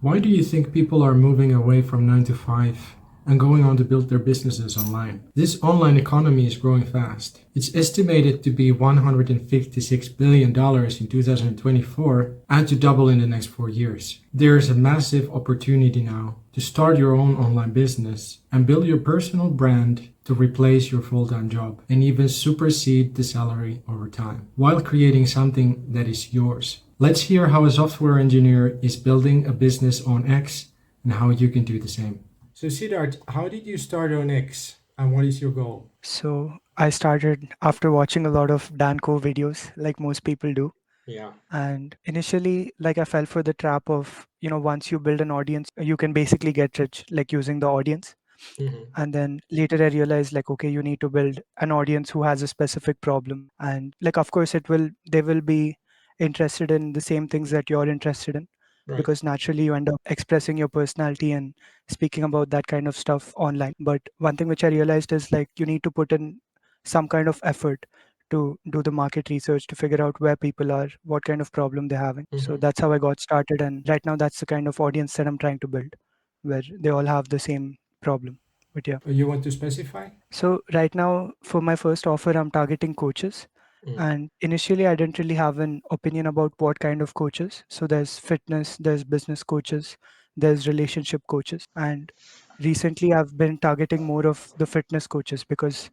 Why do you think people are moving away from 9 to 5 and going on to build their businesses online? This online economy is growing fast. It's estimated to be $156 billion in 2024 and to double in the next 4 years. There is a massive opportunity now to start your own online business and build your personal brand to replace your full time job and even supersede the salary over time while creating something that is yours. Let's hear how a software engineer is building a business on X and how you can do the same. So, Siddharth, how did you start on X and what is your goal? So I started after watching a lot of Danco videos, like most people do. Yeah. And initially, like I fell for the trap of, once you build an audience, you can basically get rich, like using the audience. Hmm. And then later I realized, like, okay, you need to build an audience who has a specific problem. And like, of course, they will be interested in the same things that you're interested in, Right. because naturally you end up expressing your personality and speaking about that kind of stuff online. But one thing which I realized is like you need to put in some kind of effort to do the market research to figure out where people are, what kind of problem they're having. So Hmm. that's how I got started. And right now, that's the kind of audience that I'm trying to build, where they all have the same problem. But yeah. You want to specify? So right now, for my first offer, I'm targeting coaches. Mm. And initially, I didn't really have an opinion about what kind of coaches. So there's fitness, there's business coaches, there's relationship coaches. And recently, I've been targeting more of the fitness coaches because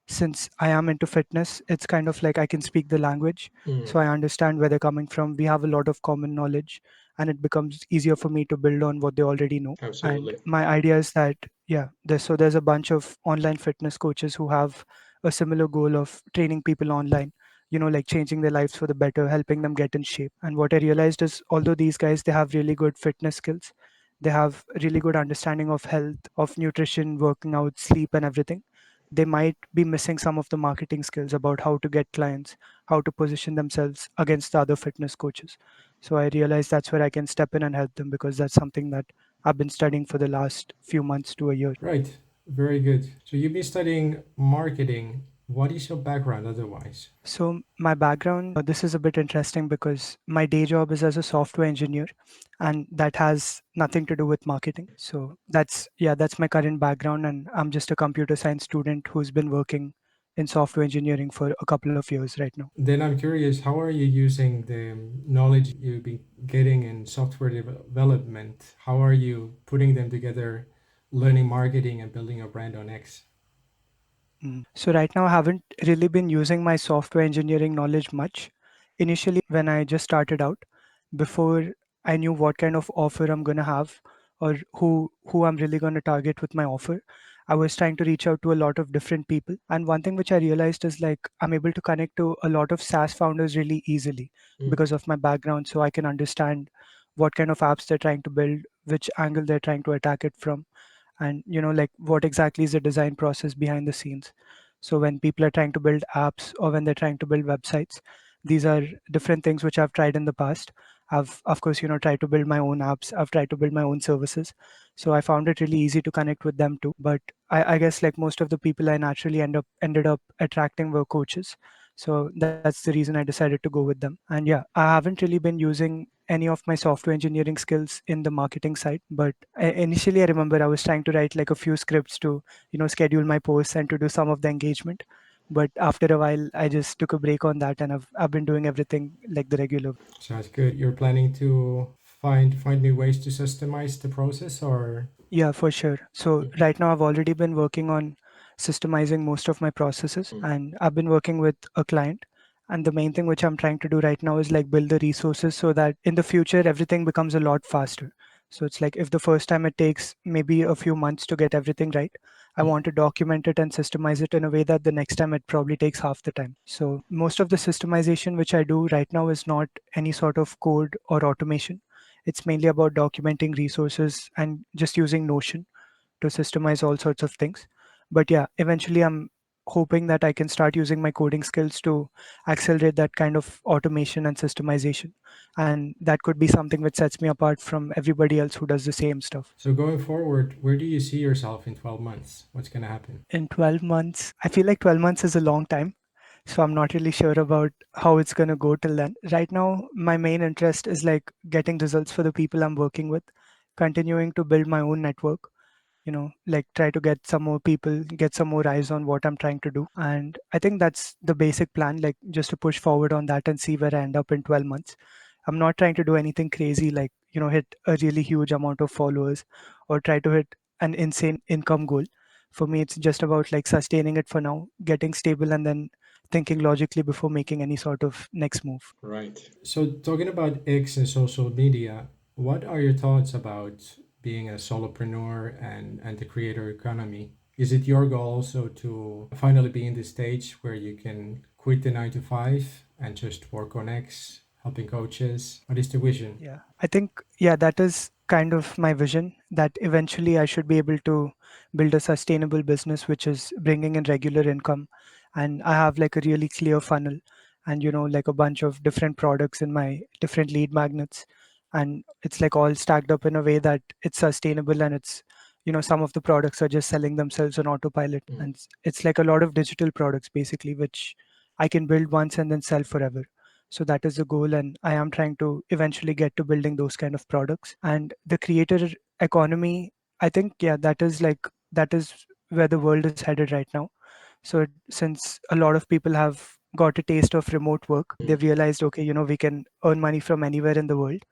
since I am into fitness, it's kind of like I can speak the language. Mm. So I understand where they're coming from. We have a lot of common knowledge, and it becomes easier for me to build on what they already know. And Absolutely. my idea is that yeah, there's a bunch of online fitness coaches who have a similar goal of training people online, like changing their lives for the better, helping them get in shape. And what I realized is although these guys they have really good fitness skills, they have really good understanding of health, of nutrition, working out, sleep and everything. They might be missing some of the marketing skills about how to get clients, how to position themselves against the other fitness coaches. So I realized that's where I can step in and help them because that's something that I've been studying for the last few months to a year. Right. Very good. So you've been studying marketing. What is your background otherwise? So, my background, this is a bit interesting because my day job is as a software engineer, and that has nothing to do with marketing. So, that's my current background, and I'm just a computer science student who's been working in software engineering for a couple of years right now. Then I'm curious, how are you using the knowledge you've been getting in software development? How are you putting them together, learning marketing and building a brand on X? So right now I haven't really been using my software engineering knowledge much. Initially, when I just started out, before I knew what kind of offer I'm gonna have or who I'm really gonna target with my offer, I was trying to reach out to a lot of different people. And one thing which I realized is like I'm able to connect to a lot of SaaS founders really easily Mm. because of my background, so I can understand what kind of apps they're trying to build, which angle they're trying to attack it from, and like what exactly is the design process behind the scenes. So when people are trying to build apps or when they're trying to build websites, these are different things which I've tried in the past. I've of course tried to build my own apps, I've tried to build my own services, so I found it really easy to connect with them too. But I guess like most of the people I naturally ended up attracting were coaches, so that's the reason I decided to go with them. And yeah, I haven't really been using any of my software engineering skills in the marketing side, but initially I remember I was trying to write like a few scripts to schedule my posts and to do some of the engagement. But after a while I just took a break on that, and I've been doing everything like the regular. Sounds good. You're planning to find new ways to systemize the process or Yeah, for sure. So right now I've already been working on systemizing most of my processes, mm. and I've been working with a client. And the main thing which I'm trying to do right now is like build the resources so that in the future everything becomes a lot faster. So it's like if the first time it takes maybe a few months to get everything right, I Mm. want to document it and systemize it in a way that the next time it probably takes half the time. So most of the systemization which I do right now is not any sort of code or automation. It's mainly about documenting resources and just using Notion to systemize all sorts of things. But yeah, eventually I'm hoping that I can start using my coding skills to accelerate that kind of automation and systemization. And that could be something which sets me apart from everybody else who does the same stuff. So going forward, where do you see yourself in 12 months? What's going to happen? In 12 months, I feel like 12 months is a long time. So I'm not really sure about how it's going to go till then. Right now, my main interest is like getting results for the people I'm working with, continuing to build my own network, like try to get some more people, get some more eyes on what I'm trying to do. And I think that's the basic plan, like just to push forward on that and see where I end up in 12 months. I'm not trying to do anything crazy like, hit a really huge amount of followers or try to hit an insane income goal. For me, it's just about like sustaining it for now, getting stable, and then thinking logically before making any sort of next move. Right. So, talking about X and social media, what are your thoughts about being a solopreneur and the creator economy? Is it your goal also to finally be in the stage where you can quit the 9 to 5 and just work on X, helping coaches? What is the vision? Yeah, I think, yeah, that is kind of my vision, that eventually I should be able to build a sustainable business which is bringing in regular income. And I have like a really clear funnel and, like a bunch of different products in my different lead magnets. And it's like all stacked up in a way that it's sustainable, and it's, some of the products are just selling themselves on autopilot. Mm. And it's like a lot of digital products basically, which I can build once and then sell forever. So that is the goal, and I am trying to eventually get to building those kind of products. And the creator economy, I think, yeah, that is where the world is headed right now. So since a lot of people have got a taste of remote work, Mm. they've realized, okay, we can earn money from anywhere in the world.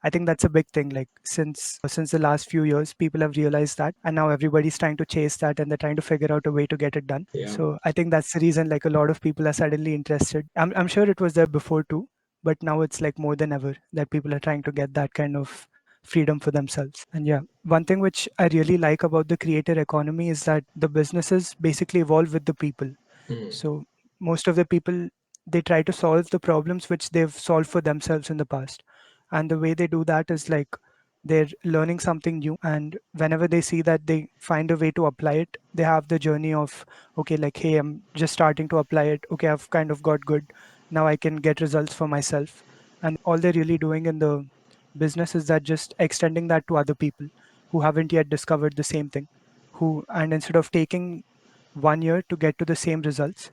I think that's a big thing. Like since the last few years, people have realized that, and now everybody's trying to chase that, and they're trying to figure out a way to get it done. Yeah. So I think that's the reason, like a lot of people are suddenly interested. I'm sure it was there before too, but now it's like more than ever that people are trying to get that kind of freedom for themselves. And yeah, one thing which I really like about the creator economy is that the businesses basically evolve with the people. Mm. So most of the people, they try to solve the problems which they've solved for themselves in the past. And the way they do that is like they're learning something new, and whenever they see that they find a way to apply it, they have the journey of, okay, like, hey, I'm just starting to apply it. Okay, I've kind of got good. Now I can get results for myself. And all they're really doing in the business is that just extending that to other people who haven't yet discovered the same thing, who, and instead of taking 1 year to get to the same results,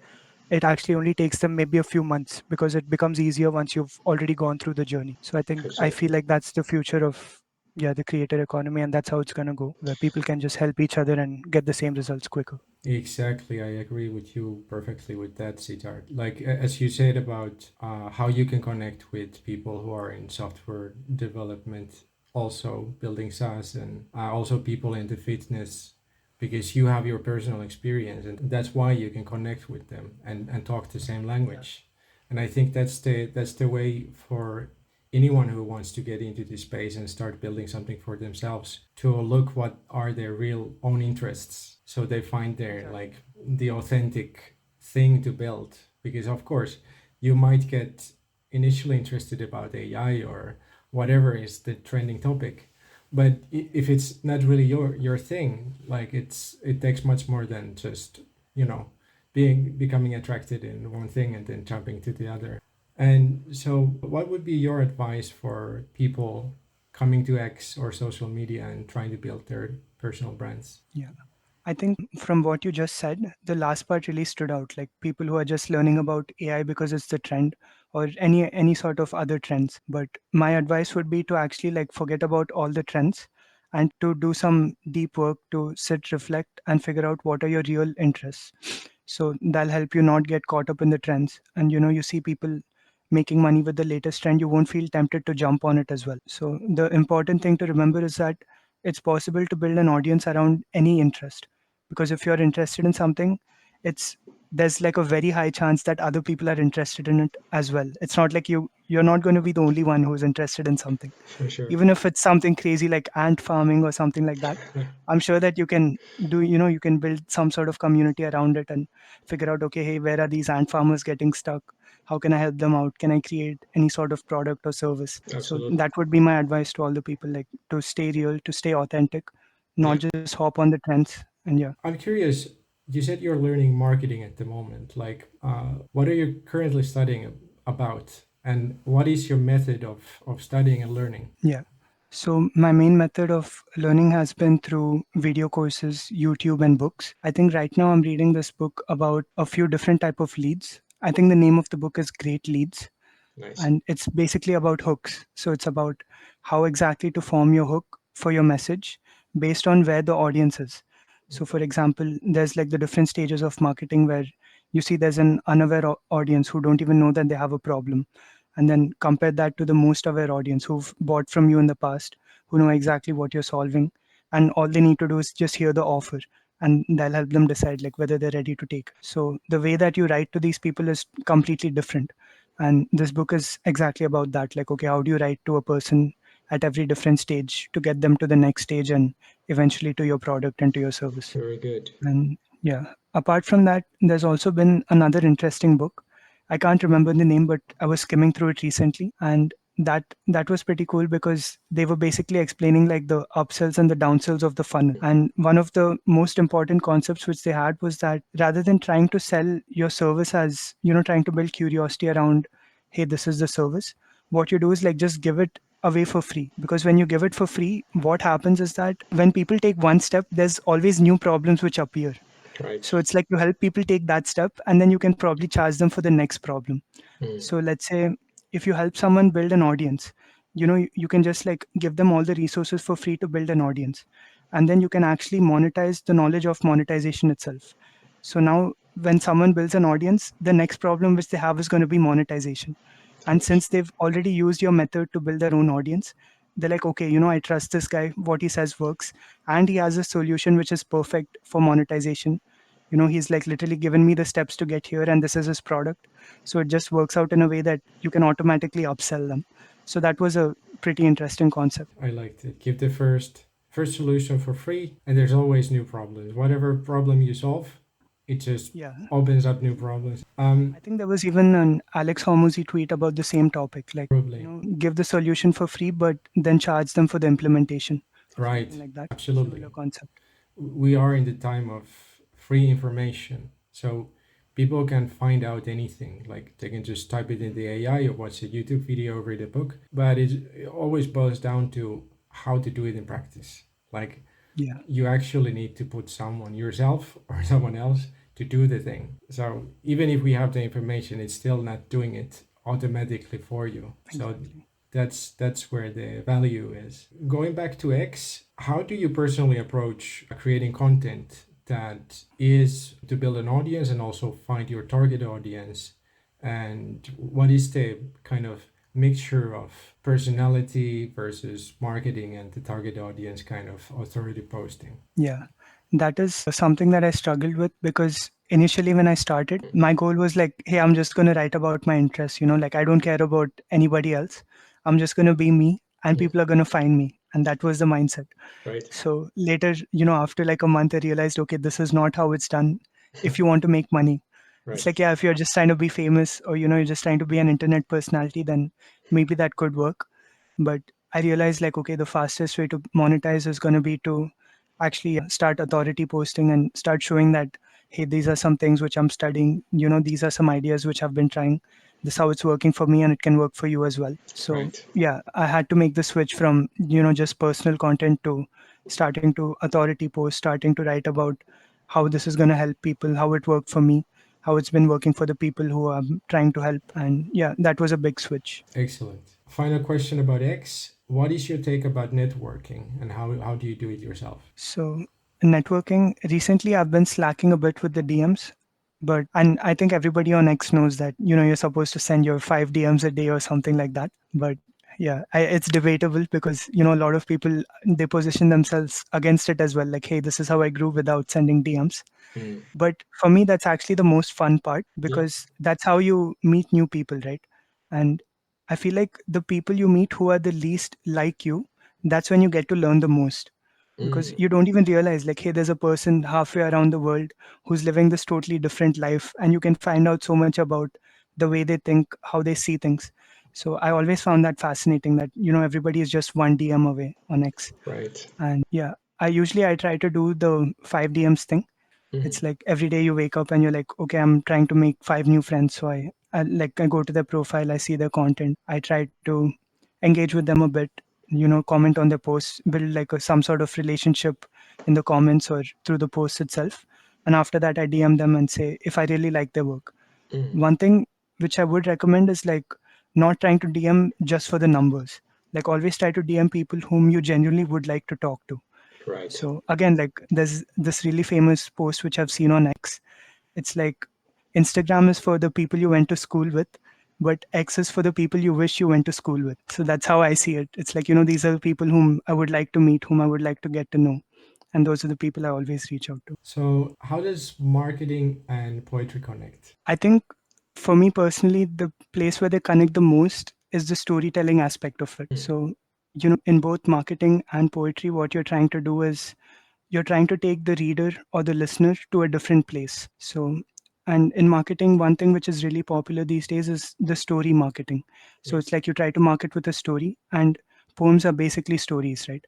it actually only takes them maybe a few months, because it becomes easier once you've already gone through the journey. So I feel Absolutely. like that's the future of, yeah, the creator economy, and that's how it's going to go, where people can just help each other and get the same results quicker. Exactly, I agree with you perfectly with that, Siddharth. Like as you said about how you can connect with people who are in software development, also building SaaS, and also people into fitness, because you have your personal experience, and that's why you can connect with them and talk the same Yeah. language. And I think that's the way for anyone who wants to get into this space and start building something for themselves, to look what are their real own interests, so they find their, Exactly. like, the authentic thing to build. Because of course you might get initially interested about AI or whatever is the trending topic, but if it's not really your thing, like it takes much more than just, you know being becoming attracted in one thing and then jumping to the other. And so, what would be your advice for people coming to X or social media and trying to build their personal brands? Yeah. I think from what you just said, the last part really stood out. Like people who are just learning about AI because it's the trend, or any sort of other trends. But my advice would be to actually like forget about all the trends and to do some deep work, to sit, reflect, and figure out what are your real interests. So that'll help you not get caught up in the trends. And you see people making money with the latest trend, you won't feel tempted to jump on it as well. So the important thing to remember is that it's possible to build an audience around any interest, because if you're interested in something, it's there's like a very high chance that other people are interested in it as well. It's not like you're not going to be the only one who's interested in something. For sure. Even if it's something crazy like ant farming or something like that, I'm sure that you can you can build some sort of community around it and figure out, okay, hey, where are these ant farmers getting stuck? How can I help them out? Can I create any sort of product or service? So Absolutely. that would be my advice to all the people, like to stay real, to stay authentic, not Yeah. just hop on the trends. And yeah. I'm curious. You said you're learning marketing at the moment. Like, what are you currently studying about, and what is your method of studying and learning? Yeah. So my main method of learning has been through video courses, YouTube, and books. I think right now I'm reading this book about a few different type of leads. I think the name of the book is Great Leads, Nice. and it's basically about hooks. So it's about how exactly to form your hook for your message based on where the audience is. So, for example, there's like the different stages of marketing where you see there's an unaware audience who don't even know that they have a problem. And then compare that to the most aware audience who've bought from you in the past, who know exactly what you're solving. And all they need to do is just hear the offer and that'll help them decide like whether they're ready to take it. So the way that you write to these people is completely different. And this book is exactly about that. Like, okay, how do you write to a person at every different stage to get them to the next stage and eventually to your product and to your service? Very good. And yeah, apart from that, there's also been another interesting book. I can't remember the name, but I was skimming through it recently, and that was pretty cool because they were basically explaining like the upsells and the downsells of the funnel. And one of the most important concepts which they had was that rather than trying to sell your service as, trying to build curiosity around, hey, this is the service, what you do is like just give it away for free. Because when you give it for free, what happens is that when people take one step, there's always new problems which appear. Right. So it's like you help people take that step and then you can probably charge them for the next problem. Mm. So let's say if you help someone build an audience, you can just like give them all the resources for free to build an audience. And then you can actually monetize the knowledge of monetization itself. So now when someone builds an audience, the next problem which they have is going to be monetization. And Right. since they've already used your method to build their own audience, they're like, okay, I trust this guy, what he says works, and he has a solution which is perfect for monetization. He's like literally given me the steps to get here, and this is his product. So it just works out in a way that you can automatically upsell them. So that was a pretty interesting concept. I liked it. Give the first solution for free, and there's always new problems. Whatever problem you solve, it just Yeah. opens up new problems. I think there was even an Alex Hormozzi tweet about the same topic, like, Probably. give the solution for free, but then charge them for the implementation, Right. something like that. Absolutely. Similar concept. We are in the time of free information, so people can find out anything. Like they can just type it in the AI or watch a YouTube video or read a book. But it always boils down to how to do it in practice. Like Yeah, you actually need to put someone, yourself or someone else, to do the thing. So even if we have the information, it's still not doing it automatically for you. So exactly. that's where the value is. Going back to X, how do you personally approach creating content that is to build an audience and also find your target audience? And what is the kind of mixture of personality versus marketing and the target audience kind of authority posting? Yeah, that is something that I struggled with because initially when I started, my goal was like, hey, I'm just going to write about my interests, like I don't care about anybody else. I'm just going to be me and Mm. people are going to find me. And that was the mindset. Right. So later, after like a month, I realized, okay, this is not how it's done if you want to make money. It's Right. like, yeah, if you're just trying to be famous or, you're just trying to be an internet personality, then maybe that could work. But I realized like, okay, the fastest way to monetize is going to be to actually start authority posting and start showing that, hey, these are some things which I'm studying, these are some ideas which I've been trying. This is how it's working for me and it can work for you as well. So Right. yeah, I had to make the switch from, just personal content to starting to authority post, starting to write about how this is going to help people, how it worked for me, how it's been working for the people who I'm trying to help. And yeah, that was a big switch. Excellent. Final question about X. What is your take about networking and how do you do it yourself? So networking, recently I've been slacking a bit with the DMs, and I think everybody on X knows that, you're supposed to send your 5 DMs a day or something like that. But yeah, it's debatable because, a lot of people, they position themselves against it as well. Like, hey, this is how I grew without sending DMs. Mm. But for me, that's actually the most fun part Yeah. because that's how you meet new people, right? And I feel like the people you meet who are the least like you, that's when you get to learn the most because Mm. you don't even realize like, hey, there's a person halfway around the world who's living this totally different life, and you can find out so much about the way they think, how they see things. So I always found that fascinating that, everybody is just one DM away on X. Right. And yeah, I try to do the 5 DMs thing. Mm. It's like every day you wake up and you're like, okay, I'm trying to make 5 new friends. So I go to their profile, I see their content, I try to engage with them a bit, comment on their posts, build like some sort of relationship in the comments or through the post itself. And after that, I DM them and say if I really like their work. Mm. One thing which I would recommend is like not trying to DM just for the numbers. Like always try to DM people whom you genuinely would like to talk to. Right. So again, like there's this really famous post which I've seen on X. It's like Instagram is for the people you went to school with, but X is for the people you wish you went to school with. So that's how I see it. It's like, these are the people whom I would like to meet, whom I would like to get to know. And those are the people I always reach out to. So, how does marketing and poetry connect? I think for me personally, the place where they connect the most is the storytelling aspect of it. Mm. So, in both marketing and poetry, what you're trying to do is you're trying to take the reader or the listener to a different place. So, and in marketing, one thing which is really popular these days is the story marketing. So Yeah. it's like you try to market with a story, and poems are basically stories, right?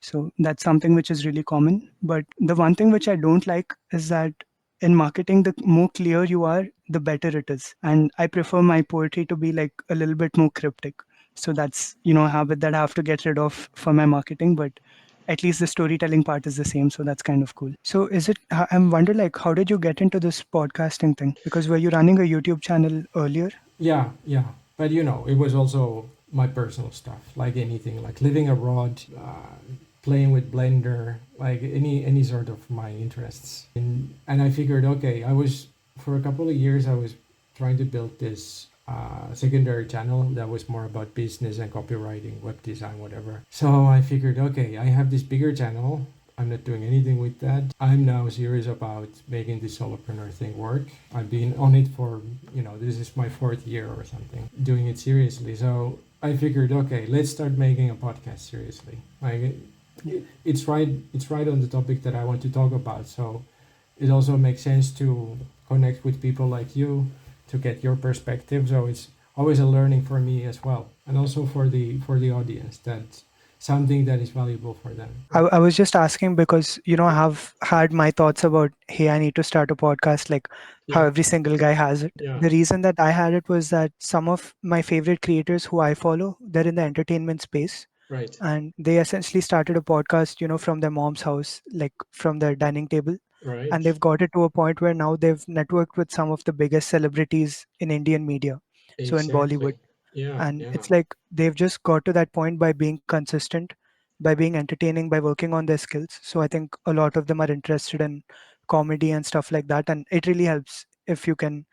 So that's something which is really common. But the one thing which I don't like is that in marketing, the more clear you are, the better it is. And I prefer my poetry to be like a little bit more cryptic. So that's, a habit that I have to get rid of for my marketing. But at least the storytelling part is the same, so that's kind of cool. So is it I'm wondering, like, how did you get into this podcasting thing? Because were you running a YouTube channel earlier? Yeah, yeah. But it was also my personal stuff, like anything, like living abroad, playing with Blender, like any sort of my interests. And I figured, okay, I was for a couple of years I was trying to build this secondary channel that was more about business and copywriting, web design, whatever. So I figured, okay, I have this bigger channel. I'm not doing anything with that. I'm now serious about making this solopreneur thing work. I've been on it for, this is my fourth year or something, doing it seriously. So I figured, okay, let's start making a podcast seriously. Like it's right on the topic that I want to talk about. So it also makes sense to connect with people like you to get your perspective. So it's always a learning for me as well, and also for the audience. That's something that is valuable for them. I was just asking because, I have had my thoughts about, hey, I need to start a podcast, like how Yeah. every single guy has it. Yeah. The reason that I had it was that some of my favorite creators who I follow, they're in the entertainment space. Right. And they essentially started a podcast, from their mom's house, like from their dining table. And Right. they've got it to a point where now they've networked with some of the biggest celebrities in Indian media, so in Bollywood. Exactly. Yeah. And Yeah. it's like they've just got to that point by being consistent, by being entertaining, by working on their skills. So I think a lot of them are interested in comedy and stuff like that, and it really helps if you can,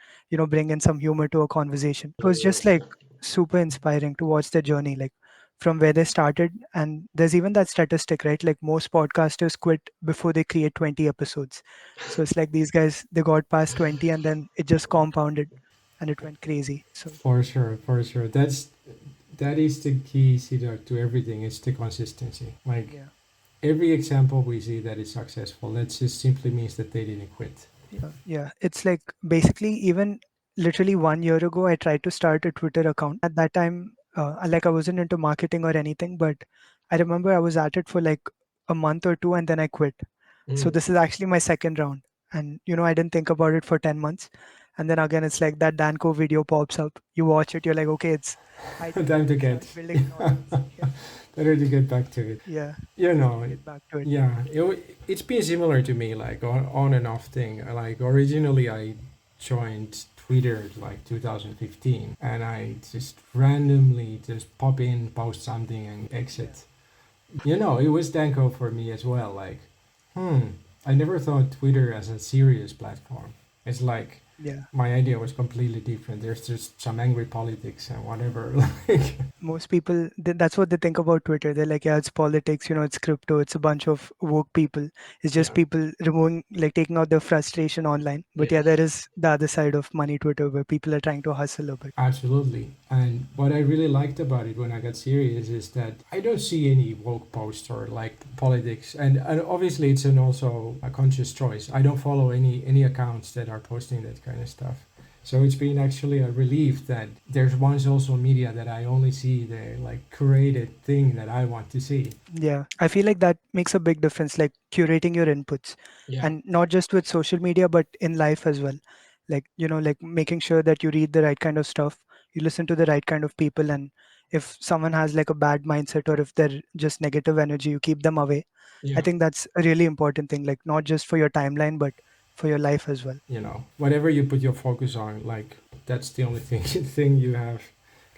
bring in some humor to a conversation. It was just Yes. like super inspiring to watch their journey, like from where they started. And there's even that statistic, right? Like most podcasters quit before they create 20 episodes. So it's like these guys, they got past 20 and then it just compounded and it went crazy. So For sure, for sure. That is the key, Siddharth, to everything. It's the consistency. Like yeah. every example we see that is successful, that just simply means that they didn't quit. Yeah, it's like basically even literally 1 year ago, I tried to start a Twitter account. At that time, like I wasn't into marketing or anything, but I remember I was at it for like a month or two and then I quit. So Mm. this is actually my second round. And I didn't think about it for 10 months. And then again, it's like that Danco video pops up. You watch it, you're like, okay, it's high time Time to start get building an audience. Yeah. better to get back to it. Yeah. You Better to know, get back to it. yeah, it's been similar to me, like on and off thing. Like originally, I joined Twitter like 2015, and I just randomly just pop in, post something, and exit. It was Danko for me as well. Like, I never thought Twitter as a serious platform. It's like Yeah. my idea was completely different. There's just some angry politics and whatever. Like, Most people, that's what they think about Twitter. They're like, yeah, it's politics, it's crypto, it's a bunch of woke people. It's just Yeah. people removing, like taking out their frustration online. But Yeah. yeah, there is the other side of money Twitter where people are trying to hustle a bit. absolutely. And what I really liked about it when I got serious is that I don't see any woke posts or like politics. And obviously, it's also a conscious choice. I don't follow any accounts that are posting that kind of stuff. So it's been actually a relief that there's one social media that I only see the like curated thing that I want to see. Yeah, I feel like that makes a big difference, like curating your inputs, Yeah. and not just with social media, but in life as well. Like, like making sure that you read the right kind of stuff, you listen to the right kind of people, and if someone has like a bad mindset or if they're just negative energy, you keep them away. I Yeah. think that's a really important thing, like not just for your timeline, but for your life as well. Whatever you put your focus on, like that's the only thing thing you have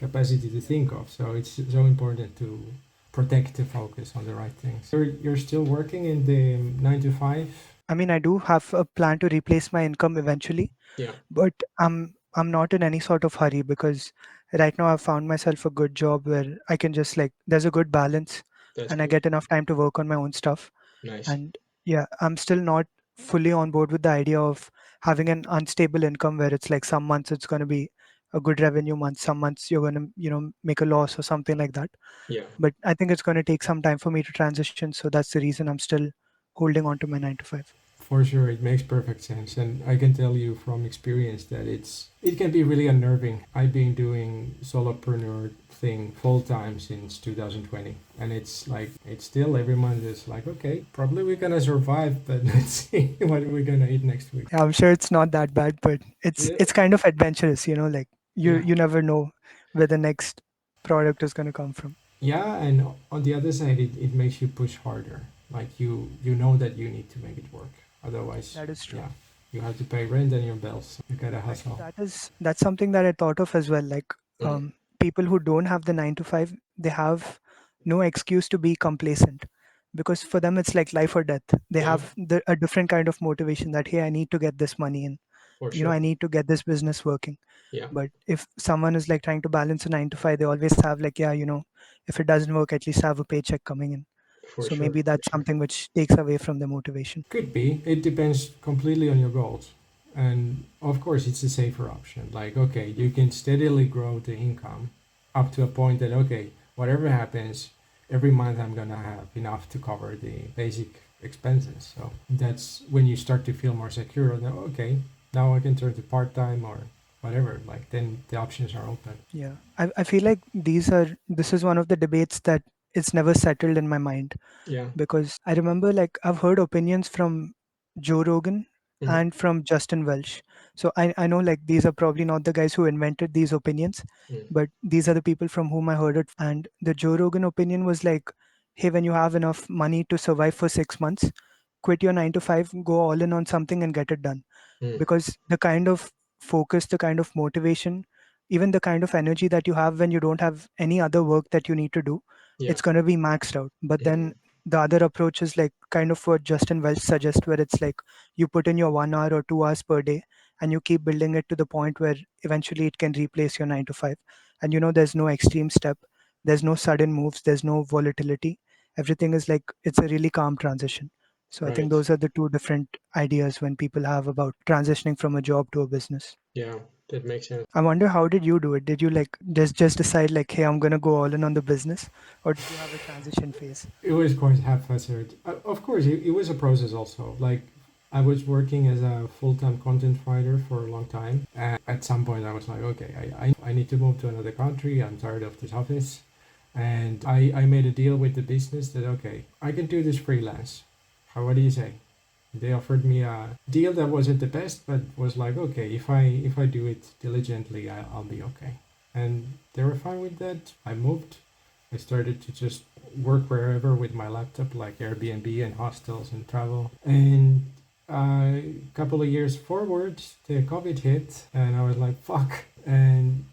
capacity to think of. So it's so important to protect the focus on the right things. You're still working in the 9 to 5? I mean, I do have a plan to replace my income eventually, Yeah, but I'm not in any sort of hurry because right now I've found myself a good job where I can just like there's a good balance that's and I good. get enough time to work on my own stuff. Nice. And yeah, I'm still not fully on board with the idea of having an unstable income where it's like some months it's going to be a good revenue month, some months you're going to, make a loss or something like that. Yeah. But I think it's going to take some time for me to transition. So that's the reason I'm still holding on to my 9 to 5. For sure, it makes perfect sense, and I can tell you from experience that it can be really unnerving. I've been doing solopreneur thing full time since 2020, and it's like it's still every month. It's like okay, probably we're gonna survive, but let's see what we're gonna eat next week. Yeah, I'm sure it's not that bad, but it's Yeah, it's kind of adventurous, like you yeah, you never know where the next product is going to come from. yeah. And on the other side, it makes you push harder. Like you know that you need to make it work. Otherwise, That is true. yeah, you have to pay rent and your bills. You gotta Actually, hustle. that's something that I thought of as well. Like Mm, people who don't have the 9 to 5, they have no excuse to be complacent because for them it's like life or death. They yeah, have a different kind of motivation that hey, I need to get this money in. for sure. I need to get this business working. Yeah, But if someone is like trying to balance a 9 to 5, they always have like, yeah, if it doesn't work, at least have a paycheck coming in. for So sure. maybe that's something which takes away from the motivation. Could be. It depends completely on your goals. And of course, it's a safer option. Like, okay, you can steadily grow the income up to a point that, okay, whatever happens, every month I'm going to have enough to cover the basic expenses. So that's when you start to feel more secure. That, okay, now I can turn to part time or whatever. Like, then the options are open. Yeah. I feel like this is one of the debates that it's never settled in my mind Yeah. because I remember like I've heard opinions from Joe Rogan Mm-hmm. and from Justin Welsh. So I know like these are probably not the guys who invented these opinions, Mm. but these are the people from whom I heard it. And the Joe Rogan opinion was like, hey, when you have enough money to survive for 6 months, quit your 9 to 5, go all in on something and get it done. Mm. Because the kind of focus, the kind of motivation, even the kind of energy that you have when you don't have any other work that you need to do, Yeah. it's going to be maxed out. But Mm. then the other approach is like kind of what Justin Welch suggests, where it's like you put in your 1 hour or 2 hours per day and you keep building it to the point where eventually it can replace your 9 to 5. And there's no extreme step, there's no sudden moves, there's no volatility. Everything is like it's a really calm transition. So I think Right. those are the two different ideas when people have about transitioning from a job to a business. Yeah, that makes sense. I wonder how did you do it? Did you like just decide like, hey, I'm gonna go all in on the business, or did you have a transition phase? It was quite haphazard. Of course, it was a process also. Like, I was working as a full time content writer for a long time. And at some point, I was like, okay, I need to move to another country. I'm tired of this office. And I made a deal with the business that, okay, I can do this freelance. What do you say? They offered me a deal that wasn't the best, but was like, okay, if I do it diligently, I'll be okay. And they were fine with that. I moved. I started to just work wherever with my laptop, like Airbnb and hostels and travel. And a couple of years forward, the COVID hit, and I was like, fuck. And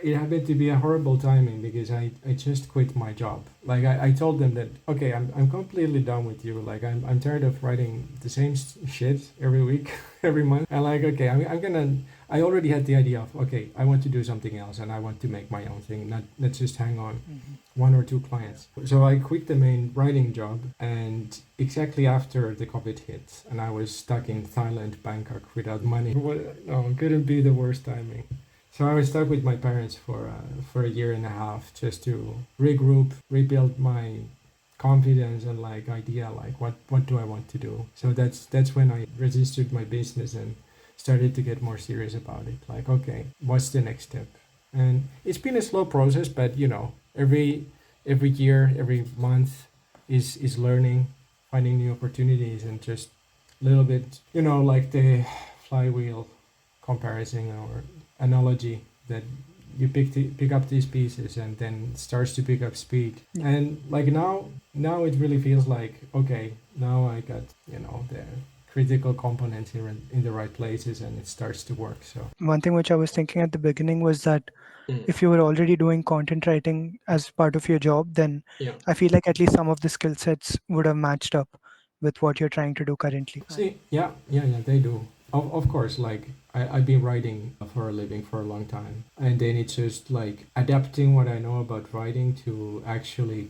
it happened to be a horrible timing because I just quit my job. Like I told them that okay, I'm completely done with you. Like I'm tired of writing the same shit every week, every month. And like okay, I'm gonna. I already had the idea of okay, I want to do something else and I want to make my own thing, not just hang on Hmm. one or two clients. So I quit the main writing job, and exactly after the COVID hit, and I was stuck in Thailand, Bangkok, without money. No, couldn't be the worst timing. So I was stuck with my parents for a year and a half just to regroup, rebuild my confidence and like idea like what do I want to do. So that's when I registered my business and started to get more serious about it. Like okay, what's the next step? And it's been a slow process, but every year, every month is learning, finding new opportunities, and just a little bit, like the flywheel comparison or analogy that you pick up these pieces and then it starts to pick up speed. Yeah. And like now it really feels like okay, now I got the critical components here in the right places and it starts to work. So One thing which I was thinking at the beginning was that Mm. if you were already doing content writing as part of your job, then Yeah. I feel like at least some of the skill sets would have matched up with what you're trying to do currently. See, yeah, they do. Of course, like I've been writing for a living for a long time. And then it's just like adapting what I know about writing to actually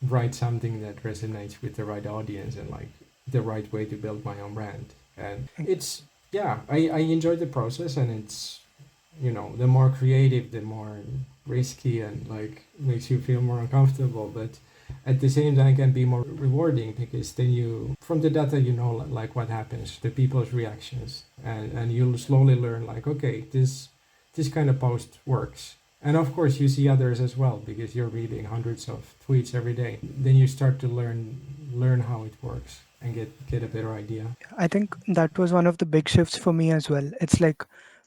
write something that resonates with the right audience and like the right way to build my own brand. And it's, yeah, I enjoy the process, and it's, you know, the more creative, the more risky and like makes you feel more uncomfortable. But at the same time can be more rewarding because then you from the data you know like what happens, the people's reactions, and you'll slowly learn like, okay, this kind of post works. And of course you see others as well because you're reading hundreds of tweets every day. Then you start to learn how it works and get a better idea. I think that was one of the big shifts for me as well. It's like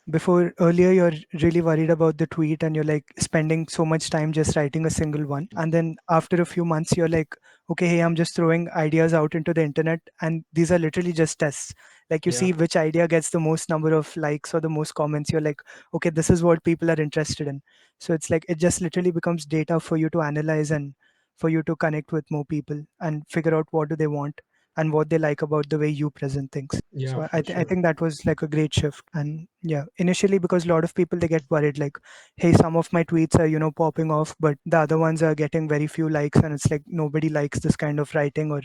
before earlier you're really worried about the tweet and you're like spending so much time just writing a single one. And then after a few months you're like, okay, hey, I'm just throwing ideas out into the internet and these are literally just tests. Like you Yeah. see which idea gets the most number of likes or the most comments. You're like, okay, this is what people are interested in. So it's like it just literally becomes data for you to analyze and for you to connect with more people and figure out what do they want and what they like about the way you present things. Yeah, So for I sure. think that was like a great shift. And yeah, initially because a lot of people they get worried like, hey, some of my tweets are popping off, but the other ones are getting very few likes, and it's like nobody likes this kind of writing or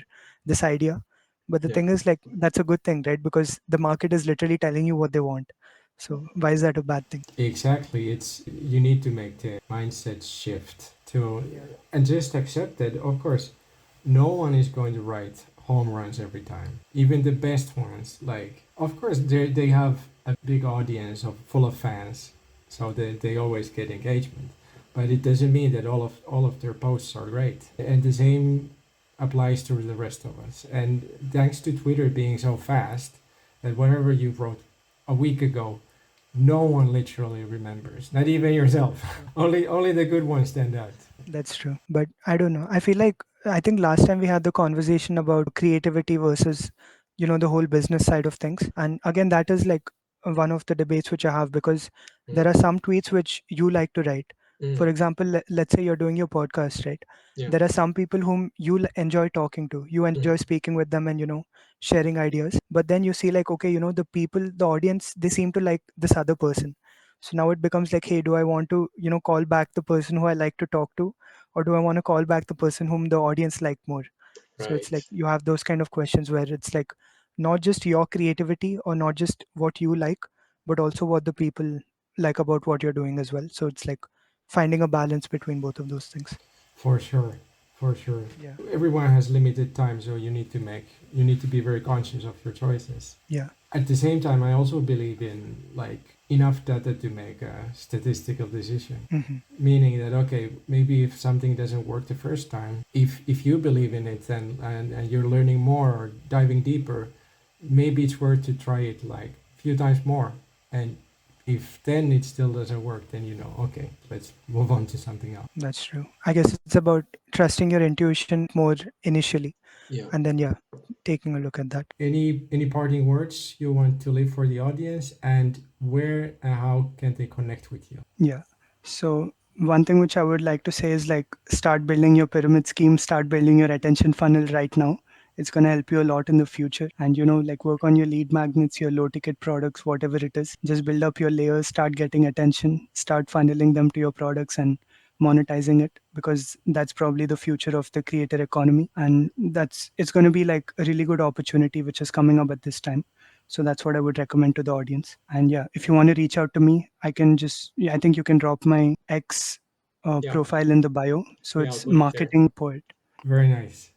this idea. But the Yeah. thing is like that's a good thing, right? Because the market is literally telling you what they want. So why is that a bad thing? Exactly. It's you need to make the mindset shift to and just accept that of course no one is going to write home runs every time. Even the best ones, like of course they have a big audience of full of fans, so they always get engagement. But it doesn't mean that all of their posts are great. And the same applies to the rest of us. And thanks to Twitter being so fast, that whatever you wrote a week ago, no one literally remembers. Not even yourself. Only the good ones stand out. That's true. But I don't know. I feel like I think last time we had the conversation about creativity versus, the whole business side of things. And again, that is like one of the debates which I have because there are some tweets which you like to write. For example, let's say you're doing your podcast, right? Yeah. There are some people whom you enjoy talking to. You enjoy speaking with them and, sharing ideas. But then you see like, okay, the people, the audience, they seem to like this other person. So now it becomes like, hey, do I want to, call back the person who I like to talk to? Or do I want to call back the person whom the audience like more? So it's like Right. you have those kind of questions where it's like not just your creativity or not just what you like, but also what the people like about what you're doing as well. So it's like finding a balance between both of those things. For sure. For sure. Yeah. Everyone has limited time, so you need to be very conscious of your choices. Yeah. At the same time, I also believe in like enough data to make a statistical decision. Hmm. Meaning that okay, maybe if something doesn't work the first time, if you believe in it then and you're learning more or diving deeper, maybe it's worth to try it like a few times more. And if then it still doesn't work, then you know, okay, let's move on to something else. That's true. I guess it's about trusting your intuition more initially Yeah. and then, yeah, taking a look at that. Any parting words you want to leave for the audience, and where and how can they connect with you? Yeah. So one thing which I would like to say is like start building your pyramid scheme, start building your attention funnel right now. It's going to help you a lot in the future. And like work on your lead magnets, your low ticket products, whatever it is. Just build up your layers, start getting attention, start funneling them to your products and monetizing it because that's probably the future of the creator economy. And it's going to be like a really good opportunity which is coming up at this time. So that's what I would recommend to the audience. And yeah, if you want to reach out to me, I can I think you can drop my X Yeah. profile in the bio. So Yeah, I'll it's put it there. marketing poet. Very nice.